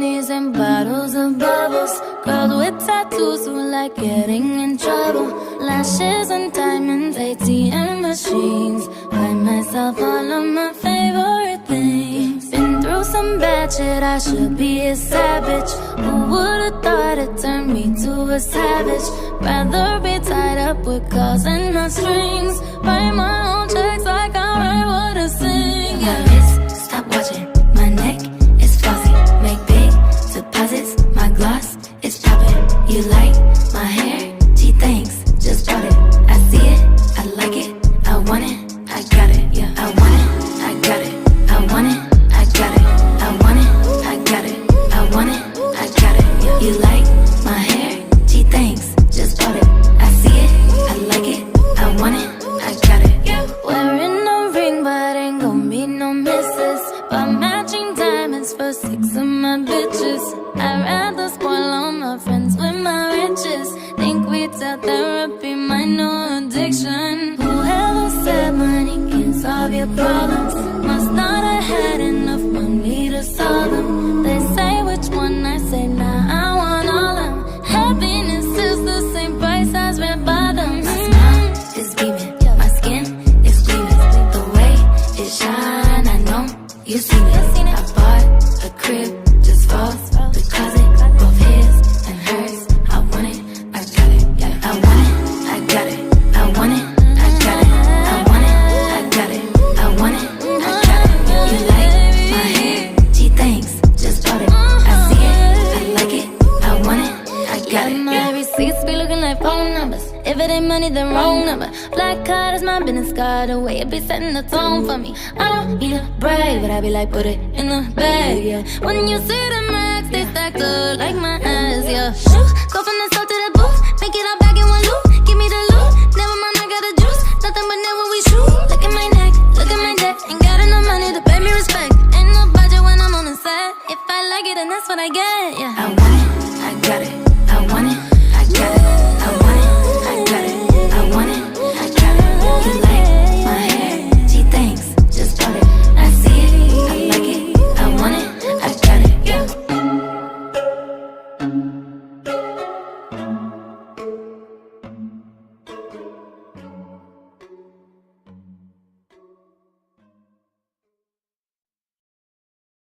Britneys and bottles of bubbles. Girls with tattoos who like getting in trouble. Lashes and diamonds, ATM machines. Buy myself all of my favorite things. Been through some bad shit, I should be a savage. Who would've thought it turned me to a savage? Rather be tied up with calls and not strings. Write my own checks like I write what I sing. My wrist, stop watching. My neck is flossy. Make big deposits. My gloss is popping. You like my hair? Gee, thanks. Just bought it. I see it. I like it. I want it. I got it. Yeah, I want it. I got it. I want it. I got it. I want it. I got it. I want it. I got it. Yeah. You like my hair? Gee, thanks. Just bought it. I see it. I like it. I want it. I got it. Yeah. Wearing a ring, but ain't gon' be no misses. But matching diamonds for 6 of my bitches. I'd rather spoil all my friends with my riches. Think we tell therapy my new addiction. Whoever said money can solve your problems must not have had enough money to solve them. They say which one, I say nah, I want all them. Happiness is the same price as red bottoms. My smile is beaming. My skin is gleaming. The way it shine, I know you've seen it. I bought a crib, just falls. The closet, both his and hers. I want it, I got it. Yeah, I want it, I got it. I want it, I got it. I want it, I got it. I want it, I got it. You like my hair? Gee, thanks. Just bought it. I see it, I like it. I want it, I got it. My receipts be looking like phone numbers. If it ain't money, then wrong number. Black card is my business card. The way it be setting the tone for me. I don't need a brag, but I be like, put it in the bag, yeah. When you see the max, they stacked up like my ass, yeah. Shoo, go from the south to the booth, make it all back in one loop. Give me the loot, never mind, I got the juice. Nothing but never we shoot. Look at my neck, look at my debt. Ain't got enough money to pay me respect. Ain't no budget when I'm on the set. If I like it, then that's what I get, yeah. I want it, I got it.